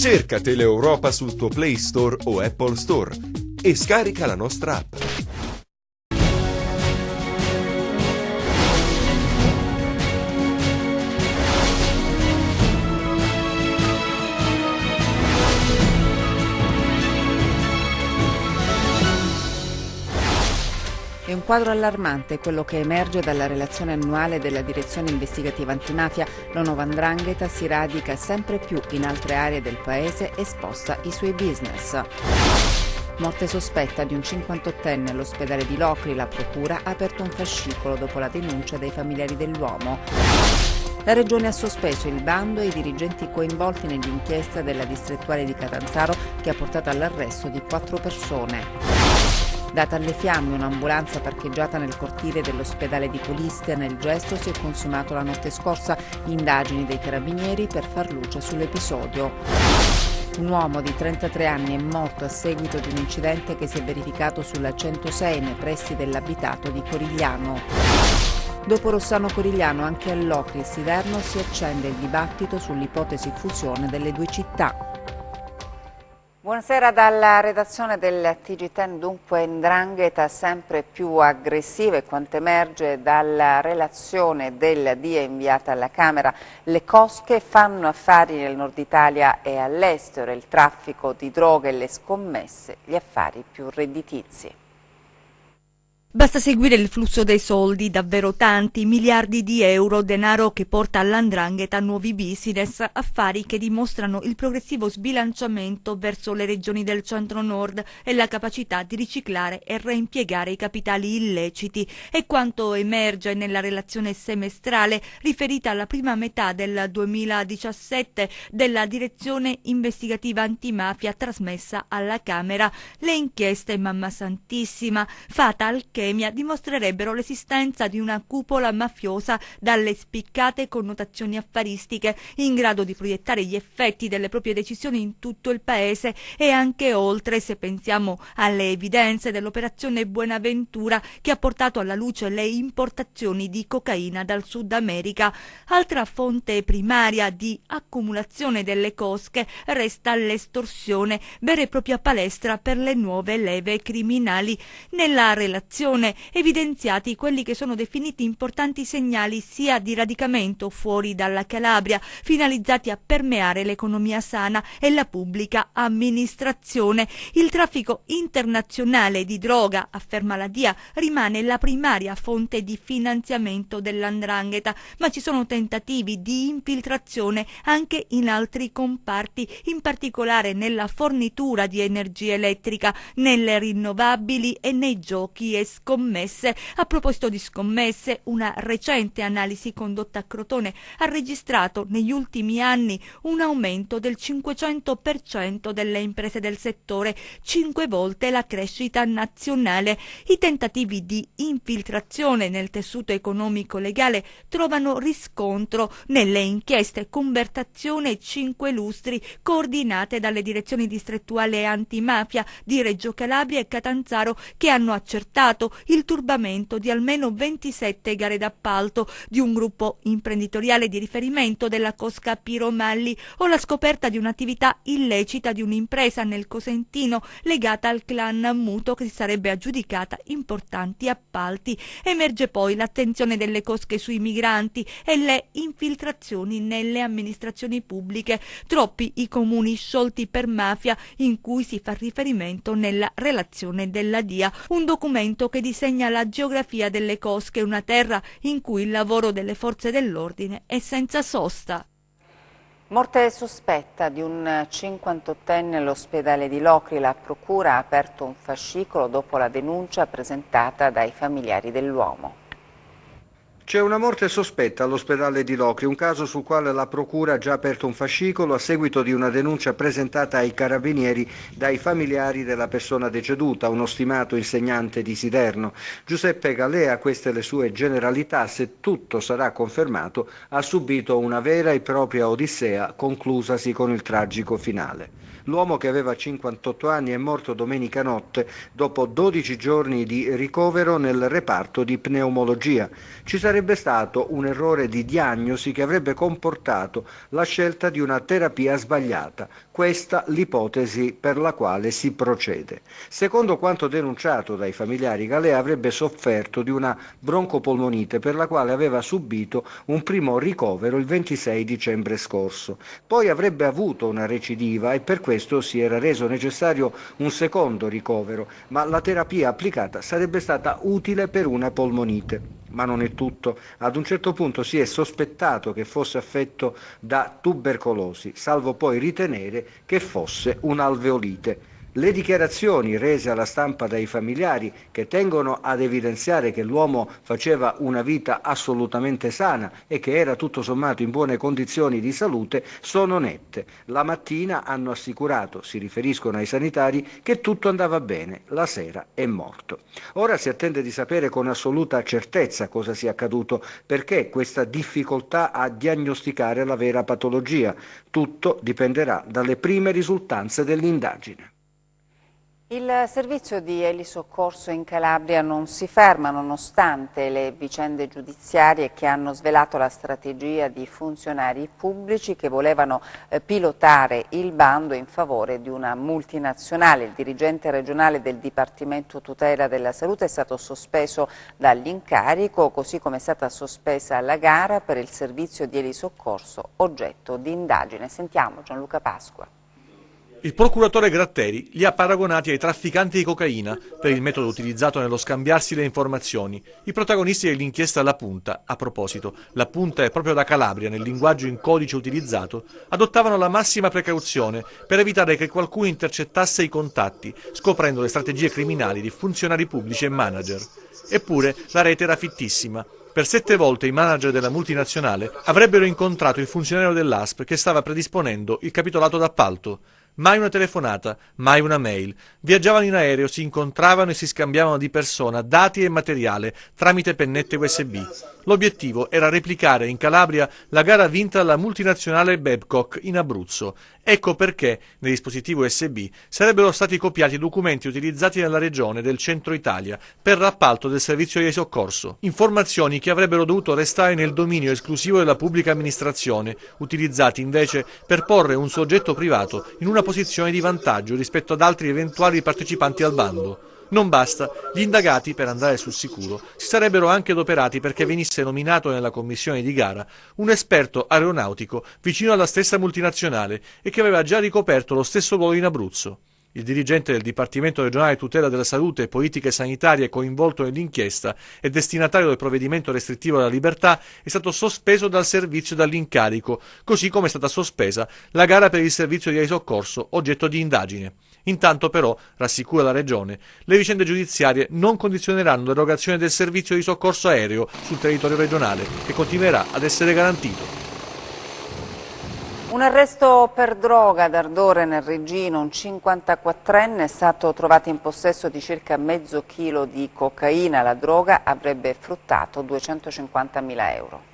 Cerca Teleeuropa sul tuo Play Store o Apple Store e scarica la nostra app. È un quadro allarmante quello che emerge dalla relazione annuale della Direzione Investigativa Antimafia. La nuova 'ndrangheta si radica sempre più in altre aree del paese e sposta i suoi business. Morte sospetta di un 58enne all'ospedale di Locri. La procura ha aperto un fascicolo dopo la denuncia dei familiari dell'uomo. La Regione ha sospeso il bando e i dirigenti coinvolti nell'inchiesta della distrettuale di Catanzaro che ha portato all'arresto di 4 persone. Data alle fiamme, un'ambulanza parcheggiata nel cortile dell'ospedale di Polistia nel Gesto si è consumato la notte scorsa. Indagini dei carabinieri per far luce sull'episodio. Un uomo di 33 anni è morto a seguito di un incidente che si è verificato sulla 106 nei pressi dell'abitato di Corigliano. Dopo Rossano Corigliano, anche a Locri e Siderno si accende il dibattito sull'ipotesi fusione delle due città. Buonasera dalla redazione del TG10. Dunque 'ndrangheta sempre più aggressiva e quanto emerge dalla relazione del DIA inviata alla Camera. Le cosche fanno affari nel nord Italia e all'estero, il traffico di droga e le scommesse, gli affari più redditizi. Basta seguire il flusso dei soldi, davvero tanti, miliardi di euro, denaro che porta all''ndrangheta nuovi business, affari che dimostrano il progressivo sbilanciamento verso le regioni del centro-nord e la capacità di riciclare e reimpiegare i capitali illeciti. È quanto emerge nella relazione semestrale riferita alla prima metà del 2017 della Direzione Investigativa Antimafia trasmessa alla Camera. Le inchieste Mamma Santissima, Fata Alchemia dimostrerebbero l'esistenza di una cupola mafiosa dalle spiccate connotazioni affaristiche, in grado di proiettare gli effetti delle proprie decisioni in tutto il paese e anche oltre, se pensiamo alle evidenze dell'operazione Buenaventura che ha portato alla luce le importazioni di cocaina dal Sud America. Altra fonte primaria di accumulazione delle cosche resta l'estorsione, vera e propria palestra per le nuove leve criminali. Nella relazione evidenziati quelli che sono definiti importanti segnali sia di radicamento fuori dalla Calabria, finalizzati a permeare l'economia sana e la pubblica amministrazione. Il traffico internazionale di droga, afferma la DIA, rimane la primaria fonte di finanziamento dell''ndrangheta, ma ci sono tentativi di infiltrazione anche in altri comparti, in particolare nella fornitura di energia elettrica, nelle rinnovabili e nei giochi e scommesse. A proposito di scommesse, una recente analisi condotta a Crotone ha registrato negli ultimi anni un aumento del 500% delle imprese del settore, 5 volte la crescita nazionale. I tentativi di infiltrazione nel tessuto economico legale trovano riscontro nelle inchieste Convertazione 5 lustri coordinate dalle direzioni distrettuali antimafia di Reggio Calabria e Catanzaro, che hanno accertato il turbamento di almeno 27 gare d'appalto di un gruppo imprenditoriale di riferimento della cosca Piromalli o la scoperta di un'attività illecita di un'impresa nel Cosentino legata al clan Muto che si sarebbe aggiudicata importanti appalti. Emerge poi l'attenzione delle cosche sui migranti e le infiltrazioni nelle amministrazioni pubbliche. Troppi i comuni sciolti per mafia in cui si fa riferimento nella relazione della DIA, un documento che disegna la geografia delle cosche, una terra in cui il lavoro delle forze dell'ordine è senza sosta. Morte sospetta di un 58enne all'ospedale di Locri. La procura ha aperto un fascicolo dopo la denuncia presentata dai familiari dell'uomo. C'è una morte sospetta all'ospedale di Locri, un caso sul quale la procura ha già aperto un fascicolo a seguito di una denuncia presentata ai carabinieri dai familiari della persona deceduta, uno stimato insegnante di Siderno. Giuseppe Galea, queste le sue generalità, se tutto sarà confermato, ha subito una vera e propria odissea conclusasi con il tragico finale. L'uomo, che aveva 58 anni, è morto domenica notte dopo 12 giorni di ricovero nel reparto di pneumologia. Ci sarebbe sarebbe stato un errore di diagnosi che avrebbe comportato la scelta di una terapia sbagliata. Questa l'ipotesi per la quale si procede. Secondo quanto denunciato dai familiari, Galea avrebbe sofferto di una broncopolmonite per la quale aveva subito un primo ricovero il 26 dicembre scorso. Poi avrebbe avuto una recidiva e per questo si era reso necessario un secondo ricovero, ma la terapia applicata sarebbe stata utile per una polmonite. Ma non è tutto. Ad un certo punto si è sospettato che fosse affetto da tubercolosi, salvo poi ritenere che fosse un'alveolite. Le dichiarazioni rese alla stampa dai familiari, che tengono ad evidenziare che l'uomo faceva una vita assolutamente sana e che era tutto sommato in buone condizioni di salute, sono nette. La mattina hanno assicurato, si riferiscono ai sanitari, che tutto andava bene, la sera è morto. Ora si attende di sapere con assoluta certezza cosa sia accaduto, perché questa difficoltà a diagnosticare la vera patologia. Tutto dipenderà dalle prime risultanze dell'indagine. Il servizio di elisoccorso in Calabria non si ferma nonostante le vicende giudiziarie che hanno svelato la strategia di funzionari pubblici che volevano pilotare il bando in favore di una multinazionale. Il dirigente regionale del Dipartimento Tutela della Salute è stato sospeso dall'incarico, così come è stata sospesa la gara per il servizio di elisoccorso oggetto di indagine. Sentiamo Gianluca Pasqua. Il procuratore Gratteri li ha paragonati ai trafficanti di cocaina per il metodo utilizzato nello scambiarsi le informazioni. I protagonisti dell'inchiesta La Punta, a proposito, La Punta è proprio da Calabria nel linguaggio in codice utilizzato, adottavano la massima precauzione per evitare che qualcuno intercettasse i contatti, scoprendo le strategie criminali di funzionari pubblici e manager. Eppure la rete era fittissima. Per 7 volte i manager della multinazionale avrebbero incontrato il funzionario dell'ASP che stava predisponendo il capitolato d'appalto. Mai una telefonata, mai una mail. Viaggiavano in aereo, si incontravano e si scambiavano di persona dati e materiale tramite pennette USB. L'obiettivo era replicare in Calabria la gara vinta dalla multinazionale Babcock in Abruzzo. Ecco perché nei dispositivi USB sarebbero stati copiati i documenti utilizzati nella regione del centro Italia per l'appalto del servizio di soccorso. Informazioni che avrebbero dovuto restare nel dominio esclusivo della pubblica amministrazione, utilizzati invece per porre un soggetto privato in una posizione di vantaggio rispetto ad altri eventuali partecipanti al bando. Non basta, gli indagati, per andare sul sicuro, si sarebbero anche adoperati perché venisse nominato nella commissione di gara un esperto aeronautico vicino alla stessa multinazionale e che aveva già ricoperto lo stesso ruolo in Abruzzo. Il dirigente del Dipartimento regionale Tutela della Salute e Politiche Sanitarie coinvolto nell'inchiesta e destinatario del provvedimento restrittivo della libertà è stato sospeso dal servizio e dall'incarico, così come è stata sospesa la gara per il servizio di soccorso oggetto di indagine. Intanto però, rassicura la Regione, le vicende giudiziarie non condizioneranno l'erogazione del servizio di soccorso aereo sul territorio regionale, che continuerà ad essere garantito. Un arresto per droga ad Ardore nel Reggino, un 54enne è stato trovato in possesso di circa mezzo chilo di cocaina. La droga avrebbe fruttato 250.000 euro.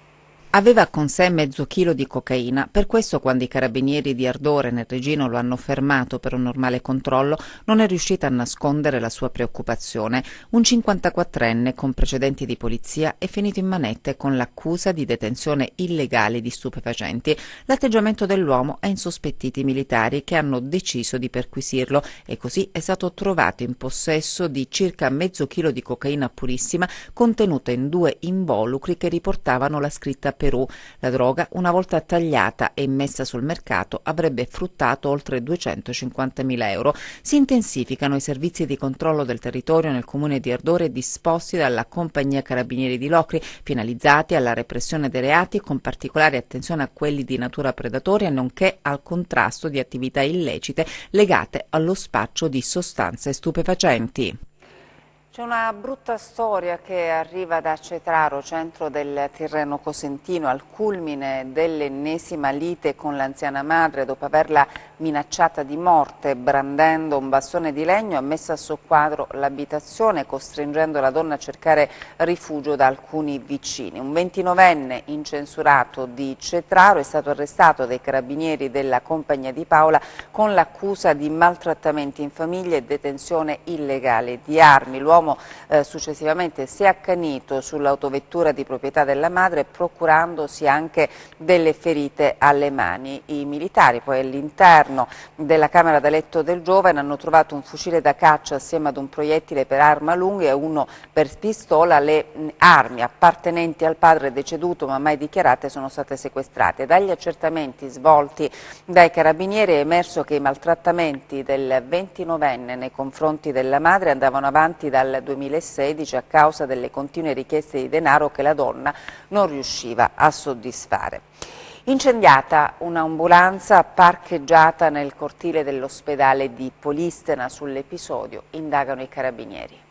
Aveva con sé mezzo chilo di cocaina, per questo quando i carabinieri di Ardore nel Reggino lo hanno fermato per un normale controllo non è riuscita a nascondere la sua preoccupazione. Un 54enne con precedenti di polizia è finito in manette con l'accusa di detenzione illegale di stupefacenti. L'atteggiamento dell'uomo ha insospettito i militari che hanno deciso di perquisirlo e così è stato trovato in possesso di circa mezzo chilo di cocaina purissima contenuta in 2 involucri che riportavano la scritta Perù. La droga, una volta tagliata e messa sul mercato, avrebbe fruttato oltre 250.000 euro. Si intensificano i servizi di controllo del territorio nel comune di Ardore disposti dalla Compagnia Carabinieri di Locri, finalizzati alla repressione dei reati con particolare attenzione a quelli di natura predatoria nonché al contrasto di attività illecite legate allo spaccio di sostanze stupefacenti. C'è una brutta storia che arriva da Cetraro, centro del Tirreno Cosentino, al culmine dell'ennesima lite con l'anziana madre. Dopo averla minacciata di morte, brandendo un bastone di legno, ha messo a soqquadro l'abitazione, costringendo la donna a cercare rifugio da alcuni vicini. Un 29enne incensurato di Cetraro è stato arrestato dai carabinieri della Compagnia di Paola con l'accusa di maltrattamenti in famiglia e detenzione illegale di armi. L'uomo l'uomo successivamente si è accanito sull'autovettura di proprietà della madre, procurandosi anche delle ferite alle mani. I militari poi all'interno della camera da letto del giovane hanno trovato un fucile da caccia assieme ad un proiettile per arma lunga e uno per pistola. Le armi appartenenti al padre deceduto ma mai dichiarate sono state sequestrate. Dagli accertamenti svolti dai carabinieri è emerso che i maltrattamenti del 29enne nei confronti della madre andavano avanti dal 2016 a causa delle continue richieste di denaro che la donna non riusciva a soddisfare. Incendiata un'ambulanza parcheggiata nel cortile dell'ospedale di Polistena. Sull'episodio indagano i carabinieri.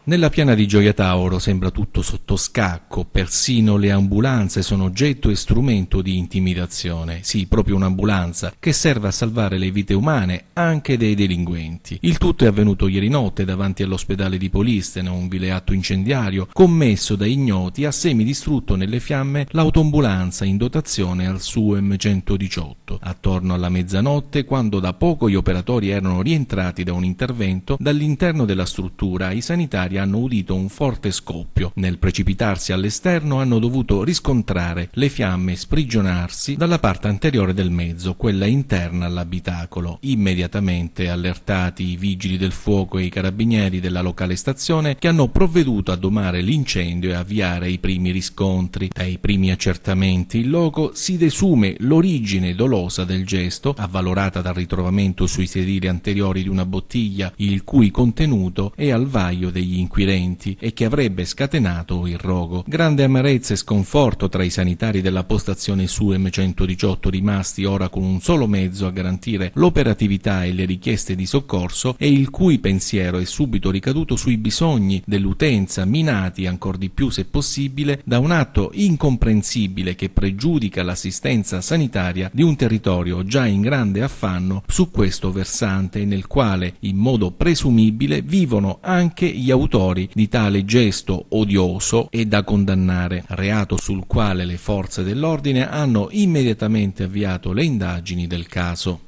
Nella piana di Gioia Tauro sembra tutto sotto scacco, persino le ambulanze sono oggetto e strumento di intimidazione. Sì, proprio un'ambulanza che serve a salvare le vite umane anche dei delinquenti. Il tutto è avvenuto ieri notte davanti all'ospedale di Polistena, un vile atto incendiario commesso da ignoti ha semidistrutto nelle fiamme l'autoambulanza in dotazione al SUEM 118. Attorno alla mezzanotte, quando da poco gli operatori erano rientrati da un intervento, dall'interno della struttura i sanitari hanno udito un forte scoppio. Nel precipitarsi all'esterno hanno dovuto riscontrare le fiamme sprigionarsi dalla parte anteriore del mezzo, quella interna all'abitacolo. Immediatamente allertati i vigili del fuoco e i carabinieri della locale stazione, che hanno provveduto a domare l'incendio e avviare i primi riscontri. Dai primi accertamenti in loco si desume l'origine dolosa del gesto, avvalorata dal ritrovamento sui sedili anteriori di una bottiglia il cui contenuto è al vaglio degli inquirenti e che avrebbe scatenato il rogo. Grande amarezza e sconforto tra i sanitari della postazione SUEM 118, rimasti ora con un solo mezzo a garantire l'operatività e le richieste di soccorso, e il cui pensiero è subito ricaduto sui bisogni dell'utenza, minati ancor di più se possibile da un atto incomprensibile che pregiudica l'assistenza sanitaria di un territorio già in grande affanno su questo versante, nel quale in modo presumibile vivono anche gli autori di tale gesto odioso e da condannare, reato sul quale le forze dell'ordine hanno immediatamente avviato le indagini del caso.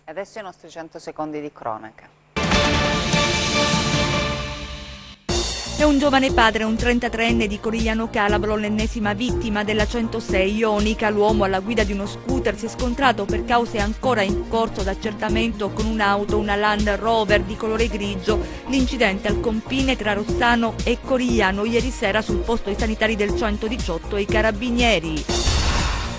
Adesso i nostri 100 secondi di cronaca. È un giovane padre, un 33enne di Corigliano Calabro, l'ennesima vittima della 106 ionica. L'uomo alla guida di uno scooter si è scontrato per cause ancora in corso d'accertamento con un'auto, una Land Rover di colore grigio. L'incidente al confine tra Rossano e Corigliano ieri sera sul posto i sanitari del 118 e i carabinieri.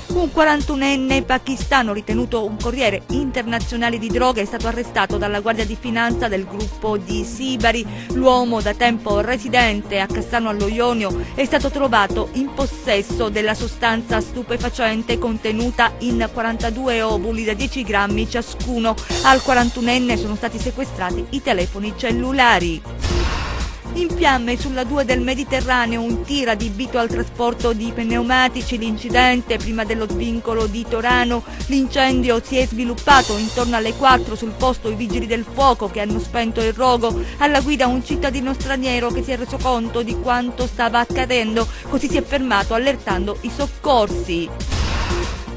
Un 41enne pakistano ritenuto un corriere internazionale di droga è stato arrestato dalla Guardia di Finanza del gruppo di Sibari. L'uomo, da tempo residente a Cassano allo Ionio, è stato trovato in possesso della sostanza stupefacente contenuta in 42 ovuli da 10 grammi ciascuno. Al 41enne sono stati sequestrati i telefoni cellulari. In fiamme sulla 2 del Mediterraneo un tir adibito al trasporto di pneumatici. L'incidente prima dello svincolo di Torano. L'incendio si è sviluppato intorno alle 4 sul posto i vigili del fuoco che hanno spento il rogo. Alla guida un cittadino straniero che si è reso conto di quanto stava accadendo, così si è fermato allertando i soccorsi.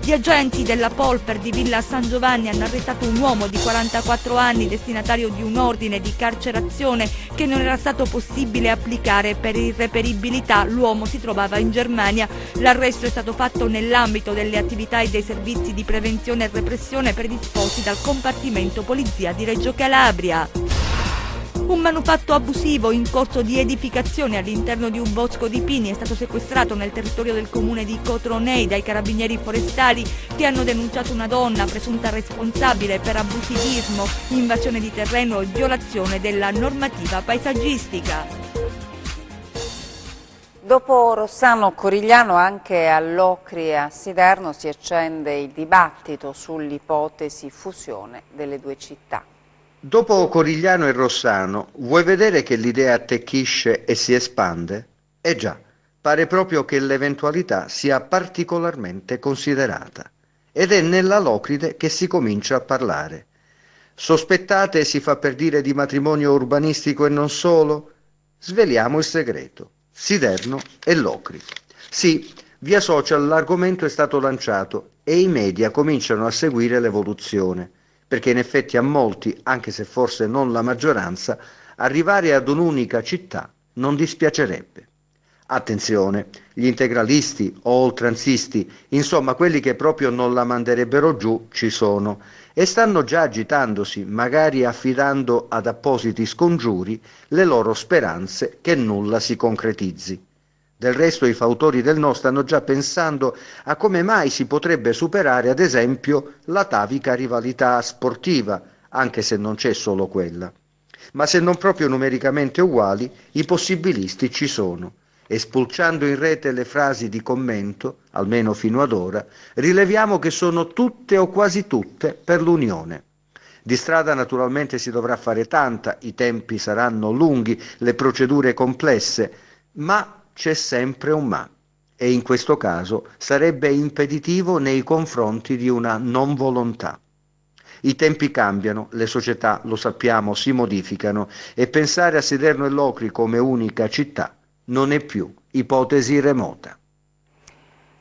Gli agenti della Polper di Villa San Giovanni hanno arrestato un uomo di 44 anni, destinatario di un ordine di carcerazione che non era stato possibile applicare per irreperibilità. L'uomo si trovava in Germania. L'arresto è stato fatto nell'ambito delle attività e dei servizi di prevenzione e repressione predisposti dal compartimento polizia di Reggio Calabria. Un manufatto abusivo in corso di edificazione all'interno di un bosco di pini è stato sequestrato nel territorio del comune di Cotronei dai carabinieri forestali, che hanno denunciato una donna presunta responsabile per abusivismo, invasione di terreno e violazione della normativa paesaggistica. Dopo Rossano Corigliano, anche a Locri e a Siderno si accende il dibattito sull'ipotesi fusione delle due città. Dopo Corigliano e Rossano, vuoi vedere che l'idea attecchisce e si espande? Eh già, pare proprio che l'eventualità sia particolarmente considerata. Ed è nella Locride che si comincia a parlare. Sospettate, si fa per dire, di matrimonio urbanistico e non solo? Sveliamo il segreto. Siderno e Locri. Sì, via social l'argomento è stato lanciato e i media cominciano a seguire l'evoluzione, perché in effetti a molti, anche se forse non la maggioranza, arrivare ad un'unica città non dispiacerebbe. Attenzione, gli integralisti o oltranzisti, insomma quelli che proprio non la manderebbero giù, ci sono e stanno già agitandosi, magari affidando ad appositi scongiuri le loro speranze che nulla si concretizzi. Del resto i fautori del no stanno già pensando a come mai si potrebbe superare ad esempio l'atavica rivalità sportiva, anche se non c'è solo quella. Ma se non proprio numericamente uguali, i possibilisti ci sono. E spulciando in rete le frasi di commento, almeno fino ad ora, rileviamo che sono tutte o quasi tutte per l'unione. Di strada naturalmente si dovrà fare tanta, i tempi saranno lunghi, le procedure complesse, ma c'è sempre un ma. E in questo caso sarebbe impeditivo nei confronti di una non volontà. I tempi cambiano, le società, lo sappiamo, si modificano e pensare a Sederno e Locri come unica città non è più ipotesi remota.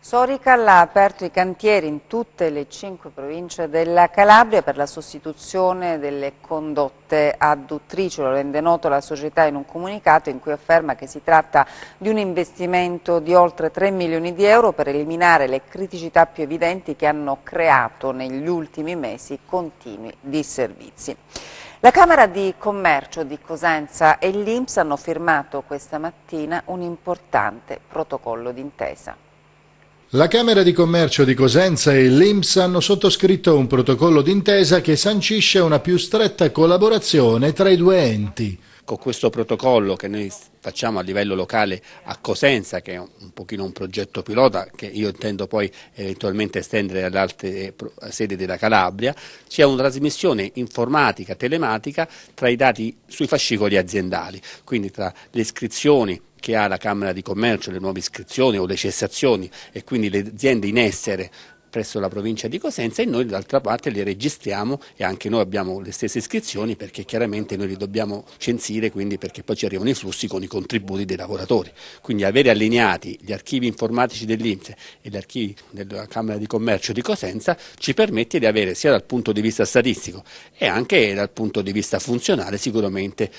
Sorical ha aperto i cantieri in tutte le 5 province della Calabria per la sostituzione delle condotte adduttrici. Lo rende noto la società in un comunicato in cui afferma che si tratta di un investimento di oltre 3 milioni di euro per eliminare le criticità più evidenti che hanno creato negli ultimi mesi continui disservizi. La Camera di Commercio di Cosenza e l'INPS hanno firmato questa mattina un importante protocollo d'intesa. La Camera di Commercio di Cosenza e l'INPS hanno sottoscritto un protocollo d'intesa che sancisce una più stretta collaborazione tra i due enti. Con questo protocollo che noi facciamo a livello locale a Cosenza, che è un pochino un progetto pilota che io intendo poi eventualmente estendere alle altre sedi della Calabria, c'è una trasmissione informatica, telematica tra i dati sui fascicoli aziendali, quindi tra le iscrizioni che ha la Camera di Commercio, le nuove iscrizioni o le cessazioni e quindi le aziende in essere presso la provincia di Cosenza, e noi d'altra parte le registriamo e anche noi abbiamo le stesse iscrizioni perché chiaramente noi li dobbiamo censire, quindi perché poi ci arrivano i flussi con i contributi dei lavoratori. Quindi avere allineati gli archivi informatici dell'INPS e gli archivi della Camera di Commercio di Cosenza ci permette di avere sia dal punto di vista statistico e anche dal punto di vista funzionale sicuramente,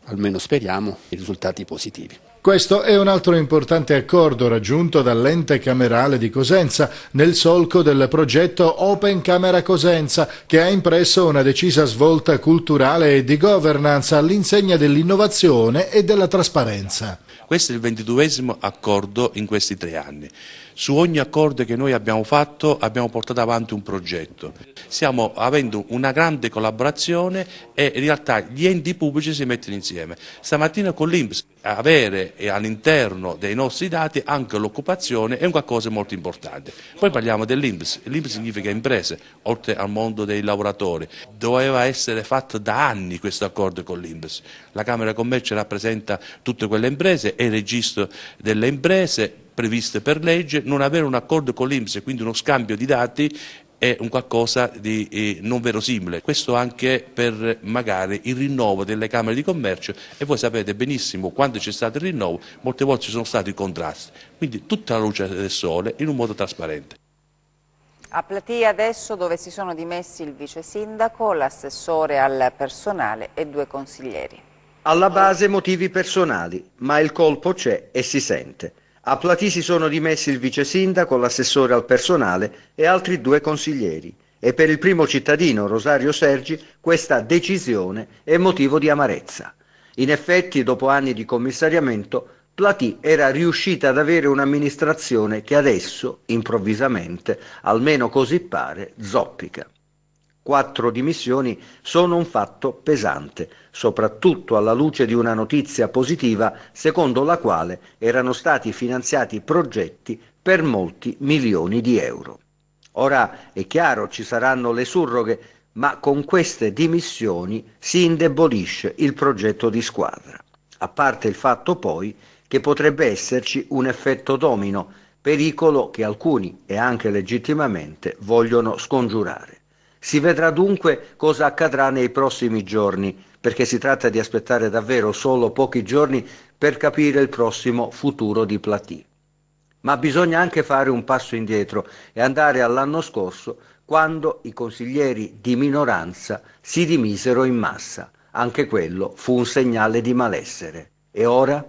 almeno speriamo, i risultati positivi. Questo è un altro importante accordo raggiunto dall'ente camerale di Cosenza nel solco del progetto Open Camera Cosenza, che ha impresso una decisa svolta culturale e di governance all'insegna dell'innovazione e della trasparenza. Questo è il 22esimo accordo in questi 3 anni. Su ogni accordo che noi abbiamo fatto abbiamo portato avanti un progetto. Stiamo avendo una grande collaborazione e in realtà gli enti pubblici si mettono insieme. Stamattina con l'INPS avere all'interno dei nostri dati anche l'occupazione è un qualcosa molto importante. Poi parliamo dell'INPS. L'INPS significa imprese, oltre al mondo dei lavoratori. Doveva essere fatto da anni questo accordo con l'INPS. La Camera di Commercio rappresenta tutte quelle imprese, è il registro delle imprese previste per legge. Non avere un accordo con l'INPS e quindi uno scambio di dati è un qualcosa di non verosimile. Questo anche per magari il rinnovo delle Camere di Commercio, e voi sapete benissimo quando c'è stato il rinnovo molte volte ci sono stati contrasti, quindi tutta la luce del sole in un modo trasparente. A Platia adesso, dove si sono dimessi il vice sindaco, l'assessore al personale e 2 consiglieri. Alla base motivi personali, ma il colpo c'è e si sente. A Platì si sono dimessi il vice sindaco, l'assessore al personale e altri 2 consiglieri. E per il primo cittadino, Rosario Sergi, questa decisione è motivo di amarezza. In effetti, dopo anni di commissariamento, Platì era riuscita ad avere un'amministrazione che adesso, improvvisamente, almeno così pare, zoppica. 4 dimissioni sono un fatto pesante, soprattutto alla luce di una notizia positiva secondo la quale erano stati finanziati progetti per molti milioni di euro. Ora è chiaro, ci saranno le surroghe, ma con queste dimissioni si indebolisce il progetto di squadra. A parte il fatto poi che potrebbe esserci un effetto domino, pericolo che alcuni, e anche legittimamente, vogliono scongiurare. Si vedrà dunque cosa accadrà nei prossimi giorni, perché si tratta di aspettare davvero solo pochi giorni per capire il prossimo futuro di Platì. Ma bisogna anche fare un passo indietro e andare all'anno scorso, quando i consiglieri di minoranza si dimisero in massa. Anche quello fu un segnale di malessere. E ora?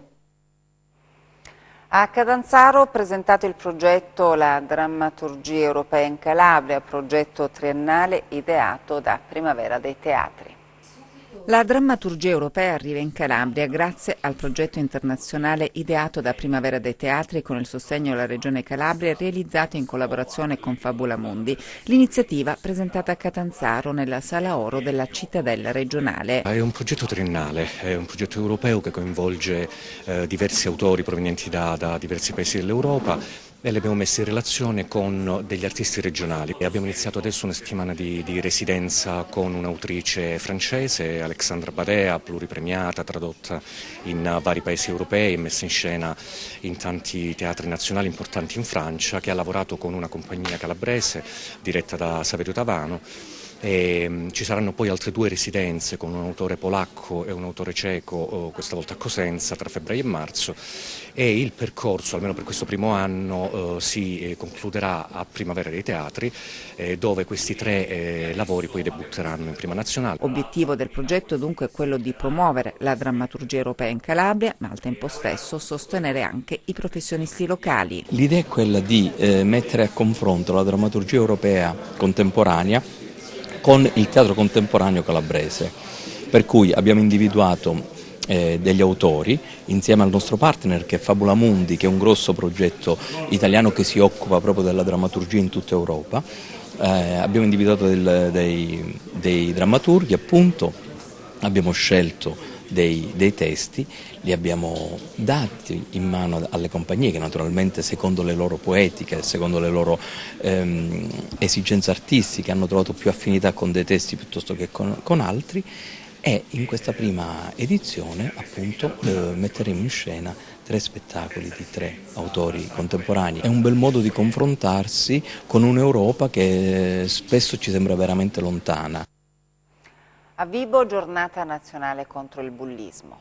A Catanzaro presentato il progetto La drammaturgia europea in Calabria, progetto triennale ideato da Primavera dei Teatri. La drammaturgia europea arriva in Calabria grazie al progetto internazionale ideato da Primavera dei Teatri con il sostegno della Regione Calabria e realizzato in collaborazione con Fabula Mundi. L'iniziativa presentata a Catanzaro nella Sala Oro della Cittadella regionale. È un progetto triennale, è un progetto europeo che coinvolge diversi autori provenienti da diversi paesi dell'Europa. E li abbiamo messi in relazione con degli artisti regionali. Abbiamo iniziato adesso una settimana di residenza con un'autrice francese, Alexandra Badea, pluripremiata, tradotta in vari paesi europei e messa in scena in tanti teatri nazionali importanti in Francia, che ha lavorato con una compagnia calabrese diretta da Saverio Tavano. E ci saranno poi altre 2 residenze con un autore polacco e un autore ceco, questa volta a Cosenza, tra febbraio e marzo, e il percorso, almeno per questo primo anno, si concluderà a Primavera dei Teatri, dove questi 3 lavori poi debutteranno in prima nazionale. Obiettivo del progetto dunque è quello di promuovere la drammaturgia europea in Calabria, ma al tempo stesso sostenere anche i professionisti locali. L'idea è quella di mettere a confronto la drammaturgia europea contemporanea con il teatro contemporaneo calabrese, per cui abbiamo individuato degli autori insieme al nostro partner che è Fabula Mundi, che è un grosso progetto italiano che si occupa proprio della drammaturgia in tutta Europa. Abbiamo individuato dei drammaturghi, appunto, abbiamo scelto dei testi, li abbiamo dati in mano alle compagnie che naturalmente secondo le loro poetiche, secondo le loro esigenze artistiche hanno trovato più affinità con dei testi piuttosto che con altri, e in questa prima edizione appunto metteremo in scena 3 spettacoli di 3 autori contemporanei. È un bel modo di confrontarsi con un'Europa che spesso ci sembra veramente lontana. A Vibo, giornata nazionale contro il bullismo.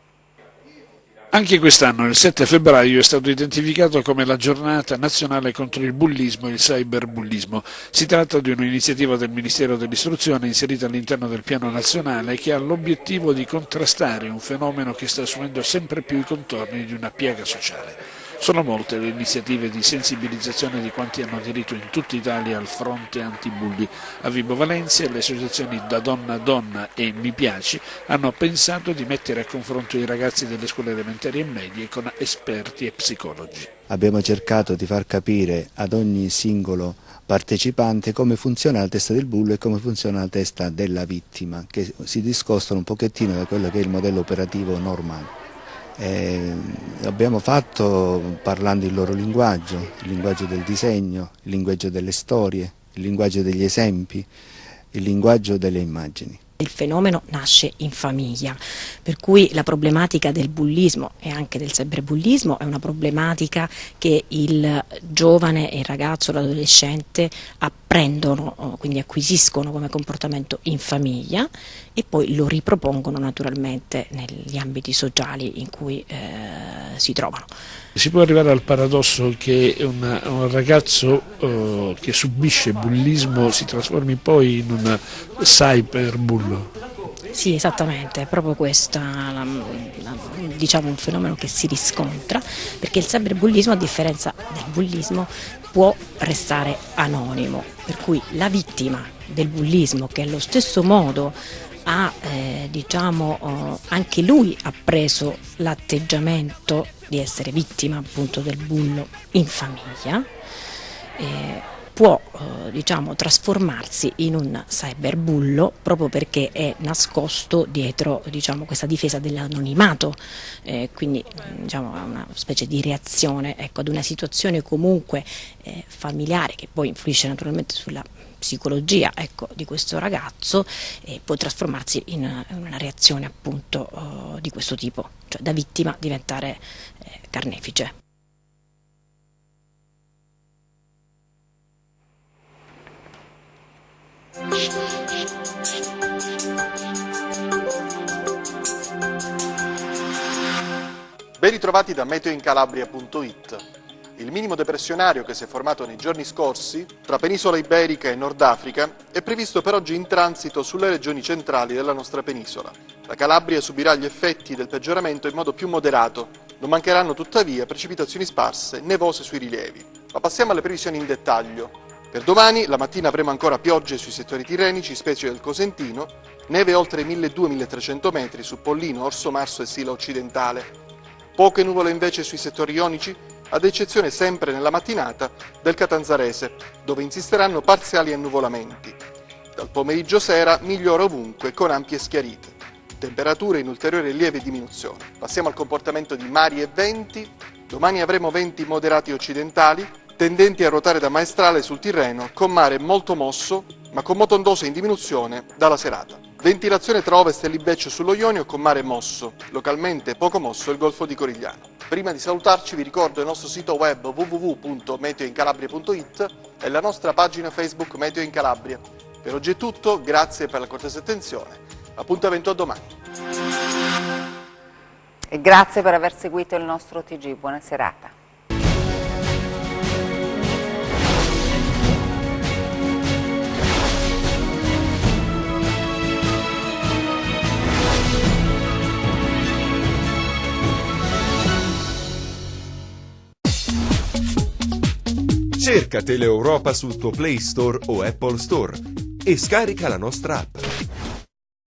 Anche quest'anno, il 7 febbraio, è stato identificato come la giornata nazionale contro il bullismo e il cyberbullismo. Si tratta di un'iniziativa del Ministero dell'Istruzione inserita all'interno del Piano Nazionale che ha l'obiettivo di contrastare un fenomeno che sta assumendo sempre più i contorni di una piaga sociale. Sono molte le iniziative di sensibilizzazione di quanti hanno aderito in tutta Italia al fronte antibulli. A Vibo Valencia le associazioni Da Donna a Donna e Mi Piaci hanno pensato di mettere a confronto i ragazzi delle scuole elementari e medie con esperti e psicologi. Abbiamo cercato di far capire ad ogni singolo partecipante come funziona la testa del bullo e come funziona la testa della vittima, che si discostano un pochettino da quello che è il modello operativo normale. L'abbiamo fatto parlando il loro linguaggio, il linguaggio del disegno, il linguaggio delle storie, il linguaggio degli esempi, il linguaggio delle immagini. Il fenomeno nasce in famiglia, per cui la problematica del bullismo e anche del cyberbullismo è una problematica che il giovane, il ragazzo, l'adolescente apprendono, quindi acquisiscono come comportamento in famiglia e poi lo ripropongono naturalmente negli ambiti sociali in cui si trovano. Si può arrivare al paradosso che un ragazzo che subisce bullismo si trasformi poi in un cyberbullo. Sì, esattamente, è proprio questo diciamo un fenomeno che si riscontra, perché il cyberbullismo, a differenza del bullismo, può restare anonimo, per cui la vittima del bullismo, che allo stesso modo anche lui ha preso l'atteggiamento di essere vittima appunto del bullo in famiglia, può trasformarsi in un cyberbullo proprio perché è nascosto dietro questa difesa dell'anonimato, quindi è una specie di reazione ad una situazione comunque familiare che poi influisce naturalmente sulla psicologia di questo ragazzo, e può trasformarsi in una reazione appunto di questo tipo, cioè da vittima diventare carnefice. Ben ritrovati da meteoincalabria.it. Il minimo depressionario che si è formato nei giorni scorsi tra penisola iberica e Nord Africa è previsto per oggi in transito sulle regioni centrali della nostra penisola. La Calabria subirà gli effetti del peggioramento in modo più moderato. Non mancheranno tuttavia precipitazioni sparse, nevose sui rilievi. Ma passiamo alle previsioni in dettaglio. Per domani la mattina avremo ancora piogge sui settori tirrenici, specie del Cosentino, neve oltre 1200-1300 metri su Pollino, Orso Marso e Sila occidentale. Poche nuvole invece sui settori ionici, ad eccezione sempre nella mattinata del Catanzarese, dove insisteranno parziali annuvolamenti. Dal pomeriggio sera migliora ovunque con ampie schiarite. Temperature in ulteriore lieve diminuzione. Passiamo al comportamento di mari e venti. Domani avremo venti moderati occidentali, tendenti a ruotare da maestrale sul Tirreno, con mare molto mosso, ma con moto ondoso in diminuzione dalla serata. Ventilazione tra Ovest e Libeccio sullo Ionio con mare mosso, localmente poco mosso il Golfo di Corigliano. Prima di salutarci vi ricordo il nostro sito web www.meteoincalabria.it e la nostra pagina Facebook Meteo in Calabria. Per oggi è tutto, grazie per la cortese attenzione. Appuntamento a domani. E grazie per aver seguito il nostro TG. Buona serata. Cerca Teleeuropa sul tuo Play Store o Apple Store e scarica la nostra app.